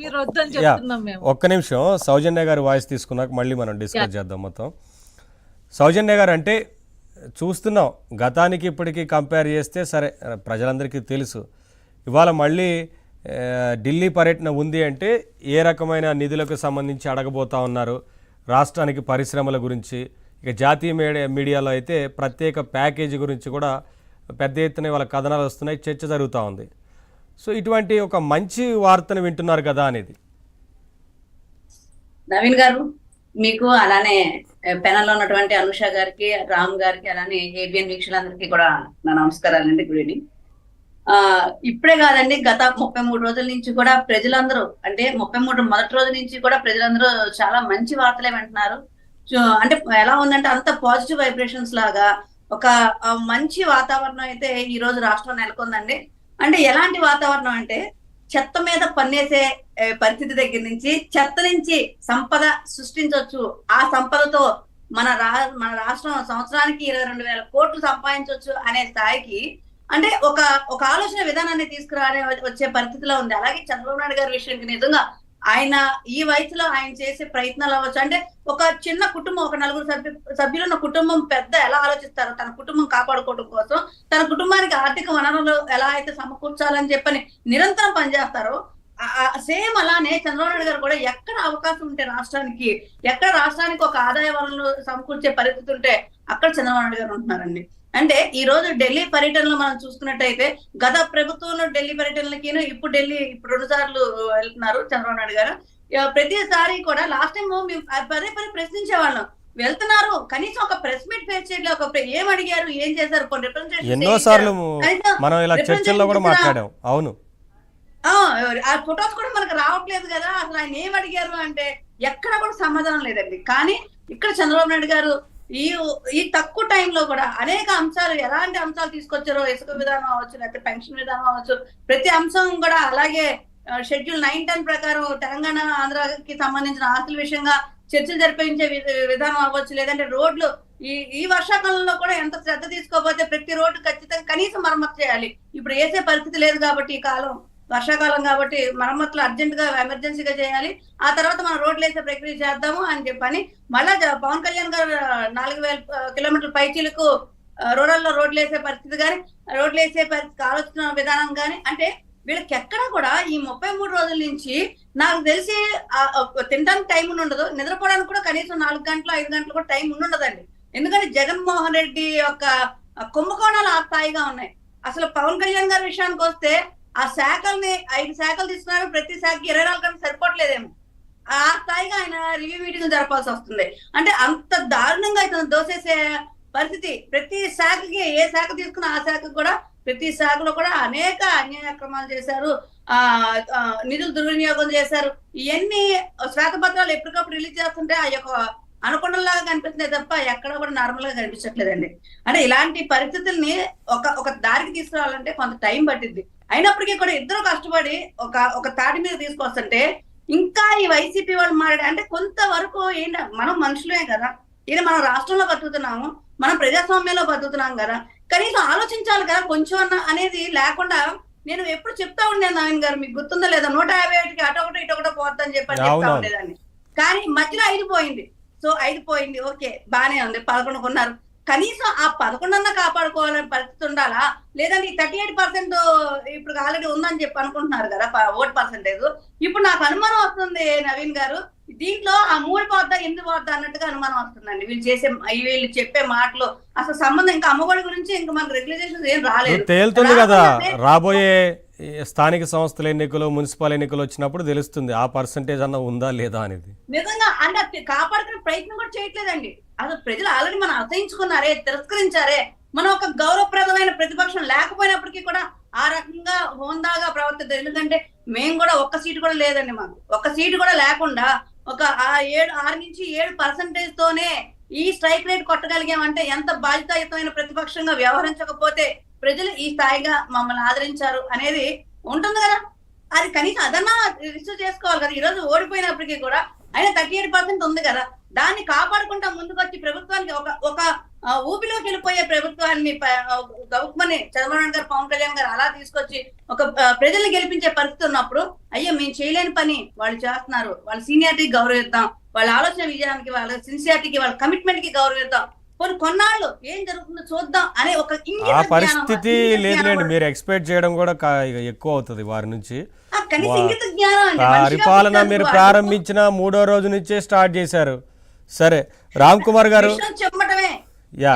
మీరు వద్దని చెప్తున్నాం మేము. ఒక్క నిమిషం సౌజన్య గారి వాయిస్ తీసుకున్నాక మళ్ళీ మనం డిస్కస్ చేద్దాం మొత్తం. సౌజన్య గారు అంటే చూస్తున్నాం గతానికి ఇప్పటికీ కంపేర్ చేస్తే సరే ప్రజలందరికీ తెలుసు. ఇవాళ మళ్ళీ ఢిల్లీ పర్యటన ఉంది అంటే ఏ రకమైన నిధులకు సంబంధించి అడగబోతా ఉన్నారు, రాష్ట్రానికి పరిశ్రమల గురించి, ఇక జాతీయ మీడియాలో అయితే ప్రత్యేక ప్యాకేజీ గురించి కూడా పెద్ద ఎత్తున వాళ్ళ కథనాలు వస్తున్నాయి, చర్చ జరుగుతూ ఉంది. సో ఇటువంటి ఒక మంచి వార్తను వింటున్నారు కదా అనేది. నవీన్ గారు మీకు అలానే పెనల్లో ఉన్నటువంటి అనుష గారికి, రామ్ గారికి, అలానే ఏబిఎన్ వీక్షకులందరికీ కూడా నా నమస్కారాలండి. Good evening. ఇప్పుడే కాదండి, గత 33 రోజుల నుంచి కూడా ప్రజలందరూ, అంటే 33 మొదటి రోజు నుంచి కూడా ప్రజలందరూ చాలా మంచి వార్తలే వింటున్నారు. అంటే ఎలా ఉందంటే అంత పాజిటివ్ వైబ్రేషన్స్ లాగా ఒక మంచి వాతావరణం అయితే ఈ రోజు రాష్ట్రం నెలకొందండి. అంటే ఎలాంటి వాతావరణం అంటే చెత్త మీద పన్నేసే పరిస్థితి దగ్గర నుంచి చెత్త నుంచి సంపద సృష్టించవచ్చు, ఆ సంపదతో మన రాష్ట్రం సంవత్సరానికి 22,000 కోట్లు సంపాదించవచ్చు అనే స్థాయికి అంటే ఒక ఆలోచన విధానాన్ని తీసుకురానే వచ్చే పరిస్థితిలో ఉంది. అలాగే చంద్రబాబు నాయుడు గారి విషయానికి నిజంగా ఆయన ఈ వయసులో ఆయన చేసే ప్రయత్నాలు అవ్వచ్చు. అంటే ఒక చిన్న కుటుంబం, ఒక 4 సభ్యులున్న కుటుంబం పెద్ద ఎలా ఆలోచిస్తారో తన కుటుంబం కాపాడుకోవడం కోసం, తన కుటుంబానికి ఆర్థిక వనరులు ఎలా అయితే సమకూర్చాలని చెప్పని నిరంతరం పనిచేస్తారో సేమ్ అలానే చంద్రబాబు నాయుడు గారు కూడా ఎక్కడ అవకాశం ఉంటే రాష్ట్రానికి, ఎక్కడ రాష్ట్రానికి ఒక ఆదాయ వనరులు సమకూర్చే పరిస్థితి ఉంటే అక్కడ చంద్రబాబు నాయుడు గారు ఉంటున్నారండి. అంటే ఈ రోజు ఢిల్లీ పర్యటనలో మనం చూసుకున్నట్టయితే గత ప్రభుత్వంలో ఢిల్లీ పర్యటనలకి ఇప్పుడు 2 సార్లు వెళ్తున్నారు చంద్రబాబు నాయుడు గారు. ప్రతిసారి కూడా లాస్ట్ టైం మేము పదే ప్రశ్నించేవాళ్ళం, వెళ్తున్నారు కనీసం ఒక ప్రెస్ మీట్ ఫేస్ చేయట్లేదు, ఒక ఏం అడిగారు, ఏం చేశారు, ఎన్నోసార్లు మనం ఇలా చర్చల్లో కూడా మాట్లాడాం. అవును, ఆ ఫొటోస్ కూడా మనకు రావట్లేదు కదా, అసలు ఆయన ఏం అడిగారు అంటే ఎక్కడ కూడా సమాధానం లేదండి. కానీ ఇక్కడ చంద్రబాబు నాయుడు గారు ఈ తక్కువ టైంలో కూడా అనేక అంశాలు, ఎలాంటి అంశాలు తీసుకొచ్చారో, ఇసుక విధానం అవ్వచ్చు, లేకపోతే పెన్షన్ విధానం అవ్వచ్చు, ప్రతి అంశం కూడా, అలాగే షెడ్యూల్ 9-10 ప్రకారం తెలంగాణ ఆంధ్రాకి సంబంధించిన ఆస్తుల విషయంగా చర్చలు జరిపించే విధానం అవ్వచ్చు, లేదంటే రోడ్లు ఈ వర్షాకాలంలో కూడా ఎంత శ్రద్ధ తీసుకోకపోతే ప్రతి రోడ్డు ఖచ్చితంగా కనీసం మరమ్మతు చేయాలి. ఇప్పుడు వేసే పరిస్థితి లేదు కాబట్టి ఈ కాలం వర్షాకాలం కాబట్టి మరమ్మతులు అర్జెంట్ గా ఎమర్జెన్సీగా చేయాలి, ఆ తర్వాత మనం రోడ్లు వేసే ప్రక్రియ చేద్దాము అని చెప్పని మళ్ళా పవన్ కళ్యాణ్ గారు 4,000 కిలోమీటర్ల పైచీలకు రూరల్లో రోడ్లు వేసే పరిస్థితి కానీ, రోడ్లు వేసే పరిస్థితి ఆలోచన విధానం కానీ, అంటే వీళ్ళకి ఎక్కడ కూడా ఈ 33 రోజుల నుంచి నాకు తెలిసి తినడానికి టైం ఉండదు, నిద్రపోవడానికి కూడా కనీసం 4 గంటలు 5 గంటలు కూడా టైం ఉండదండి. ఎందుకంటే జగన్మోహన్ రెడ్డి యొక్క కుంభకోణాలు ఆ స్థాయిగా ఉన్నాయి. అసలు పవన్ కళ్యాణ్ గారి విషయానికి వస్తే ఆ శాఖల్ని 5 శాఖలు తీసుకున్నారు, ప్రతి శాఖకి 24 గంటలు సరిపోవట్లేదేమో, ఆ స్థాయిగా ఆయన రివ్యూ మీటింగ్లు జరపాల్సి వస్తుంది. అంటే అంత దారుణంగా అయితే దోసేసే పరిస్థితి. ప్రతి శాఖకి, ఏ శాఖ తీసుకున్న ఆ శాఖకు కూడా ప్రతి శాఖలో కూడా అనేక అన్యాయ అక్రమాలు చేశారు, నిధులు దుర్వినియోగం చేశారు. ఇవన్నీ శ్వేతపత్రాలు ఎప్పటికప్పుడు రిలీజ్ చేస్తుంటే ఆ యొక్క అనుకొండలాగా కనిపిస్తున్నాయి తప్ప ఎక్కడ కూడా నార్మల్ గా కనిపించట్లేదండి. అంటే ఇలాంటి పరిస్థితుల్ని ఒక దారికి తీసుకురావాలంటే కొంత టైం పట్టింది. అయినప్పటికీ కూడా ఇద్దరు కష్టపడి ఒక తాటి మీద తీసుకొస్తుంటే ఇంకా ఈ వైసీపీ వాళ్ళు మాట్లాడే, అంటే కొంతవరకు ఏంటి, మనం మనుషులే కదా, ఇది మనం రాష్ట్రంలో బతుకుతున్నాము, మనం ప్రజాస్వామ్యంలో బతుకుతున్నాం కదా, కనీసం ఆలోచించాలి కదా కొంచెం అన్న అనేది లేకుండా. నేను ఎప్పుడు చెప్తా ఉండేది నవీన్ గారు, మీకు గుర్తుందా లేదా, 151కి అటొకటో ఇటొకటో పోద్దని చెప్పని చెప్తా ఉండేదాన్ని. కానీ మధ్యలో 5 పోయింది. సో 5 పోయింది, ఓకే బానే ఉంది, 11 కొన్నారు. కనీసం ఆ 11 కాపాడుకోవాలని పరిస్థితి ఉండాలా, లేదంటే 38% ఇప్పుడు ఆల్రెడీ ఉందని చెప్పి అనుకుంటున్నారు కదా ఓట్ పర్సెంటేజ్. ఇప్పుడు నాకు అనుమానం వస్తుంది నవీన్ గారు, దీంట్లో ఆ 3 పోద్దా 8 పోద్దా అన్నట్టుగా అనుమానం వస్తుందండి. వీళ్ళు చెప్పే మాటలు అసలు సంబంధం, ఇంకా అమ్మఒడి గురించి ఇంకా మనకు రెగ్యులేషన్స్ ఏం రాలేదు, తేలుతుంది కదా. రాబోయే స్థానిక సంస్థల ఎన్నికలు, మున్సిపల్ ఎన్నికలు వచ్చినప్పుడు తెలుస్తుంది ఆ పర్సెంటేజ్ అన్న ఉందా లేదా అనేది. నిజంగా అంటే కాపాడుకునే ప్రయత్నం కూడా చేయట్లేదండి. అసలు ప్రజలు ఆల్రెడీ మనం అసహించుకున్నారే, తిరస్కరించారే. మనం ఒక గౌరవప్రదమైన ప్రతిపక్షం లేకపోయినప్పటికీ కూడా ఆ రకంగా హోందాగా ప్రవర్తిద్దాం. ఎందుకంటే మేము కూడా 1 సీటు కూడా లేదండి, మాకు 1 సీటు కూడా లేకుండా ఒక 6 నుంచి 7% తోనే ఈ స్ట్రైక్ రేట్ కొట్టగలిగామంటే ఎంత బాధ్యతాయుతమైన ప్రతిపక్షంగా వ్యవహరించకపోతే ప్రజలు ఈ స్థాయిగా మమ్మల్ని ఆదరించారు అనేది ఉంటుంది కదా. అది కనీసం అదన్నా రిజిస్టర్ చేసుకోవాలి కదా. ఈ రోజు ఓడిపోయినప్పటికీ కూడా అయినా 38% ఉంది కదా, దాన్ని కాపాడుకుంటా ముందుకొచ్చి ప్రభుత్వానికి ఒక ఒక ఊపిలోకి వెళ్ళిపోయే ప్రభుత్వాన్ని గౌక్మని చంద్రబాబు నాయుడు గారు, పవన్ కళ్యాణ్ గారు అలా తీసుకొచ్చి ఒక ప్రజల్ని గెలిపించే పరిస్థితి ఉన్నప్పుడు, అయ్యో మేము చేయలేని పని వాళ్ళు చేస్తున్నారు, వాళ్ళ సీనియారిటీకి గౌరవిద్దాం, వాళ్ళ ఆలోచన విజయానికి, వాళ్ళ సిన్సియారిటీకి, వాళ్ళ కమిట్మెంట్ కి గౌరవిద్దాం, కొన్నాళ్ళు ఏం జరుగుతుందో చూద్దాం అనే ఒక ఆ పరిస్థితి లేదులేండి. మీరు ఎక్స్పెక్ట్ చేయడం కూడా ఎక్కువ అవుతుంది వారి నుంచి. పరిపాలన మీరు ప్రారంభించిన 3వ రోజు నుంచే స్టార్ట్ చేశారు. సరే, రామ్ కుమార్ గారు చెప్పటమే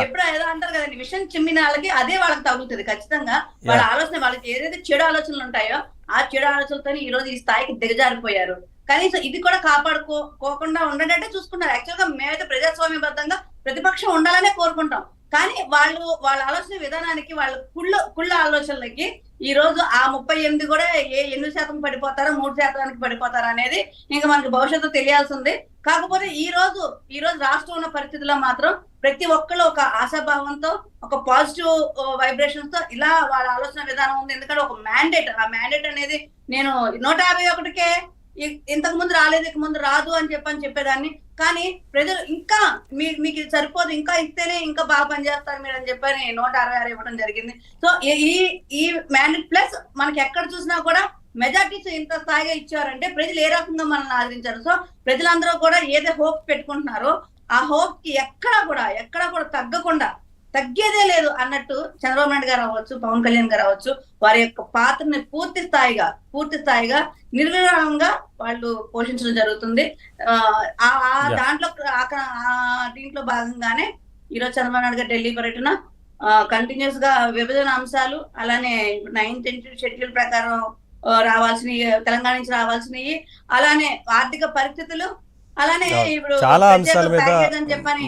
ఎప్పుడు ఏదో అంటారు కదండి, విషయం చిమ్మిన వాళ్ళకి అదే వాళ్ళకి తగులుతుంది ఖచ్చితంగా. వాళ్ళ ఆలోచన, వాళ్ళకి ఏదైతే చెడు ఆలోచనలు ఉంటాయో ఆ చెడు ఆలోచనలతో ఈ రోజు ఈ స్థాయికి దిగజారిపోయారు. కనీసం ఇది కూడా కాపాడుకోకుండా ఉండేటట్టే చూసుకున్నారు. యాక్చువల్ గా మేమైతే ప్రజాస్వామ్యబద్ధంగా ప్రతిపక్షం ఉండాలనే కోరుకుంటాం. కానీ వాళ్ళ ఆలోచన విధానానికి, వాళ్ళ కుళ్ళ ఆలోచనలకి ఈ రోజు ఆ 38 కూడా 8% పడిపోతారా, 3% పడిపోతారా అనేది ఇంకా మనకి భవిష్యత్తు తెలియాల్సింది. కాకపోతే ఈ రోజు రాష్ట్రం ఉన్న పరిస్థితుల్లో మాత్రం ప్రతి ఒక్కళ్ళు ఒక ఆశాభావంతో, ఒక పాజిటివ్ వైబ్రేషన్స్ తో ఇలా వాళ్ళ ఆలోచన విధానం ఉంది. ఎందుకంటే ఒక ఆ మ్యాండేట్ అనేది నేను 151కే ఇంతకు ముందు రాలేదు, ఇక ముందు రాదు అని చెప్పేదాన్ని. కానీ ప్రజలు ఇంకా మీకు ఇది సరిపోదు, ఇంకా ఇస్తేనే ఇంకా బాగా పనిచేస్తారు మీరు అని చెప్పని 166 ఇవ్వడం జరిగింది. సో ఈ మ్యాండేట్ ప్లస్ మనకి ఎక్కడ చూసినా కూడా మెజార్టీస్ ఇంత స్థాయిగా ఇచ్చారంటే ప్రజలు ఏ రకంగా మనల్ని ఆదరించారు. సో ప్రజలందరూ కూడా ఏదో హోప్ పెట్టుకుంటున్నారో ఆ హోప్ కి ఎక్కడా కూడా తగ్గేదే లేదు అన్నట్టు చంద్రబాబు నాయుడు గారు అవ్వచ్చు, పవన్ కళ్యాణ్ గారు అవ్వచ్చు, వారి యొక్క పాత్రని పూర్తి స్థాయిగా నిర్విరామంగా వాళ్ళు పోషించడం జరుగుతుంది. దీంట్లో భాగంగానే ఈరోజు చంద్రబాబు నాయుడు గారు ఢిల్లీ పర్యటన, కంటిన్యూస్ గా విభజన అంశాలు, అలానే 9th షెడ్యూల్ ప్రకారం రావాల్సినవి, తెలంగాణ నుంచి రావాల్సినవి, అలానే ఆర్థిక పరిస్థితులు, అలానే ఇప్పుడు చాలా అంశాల మీద చెప్పని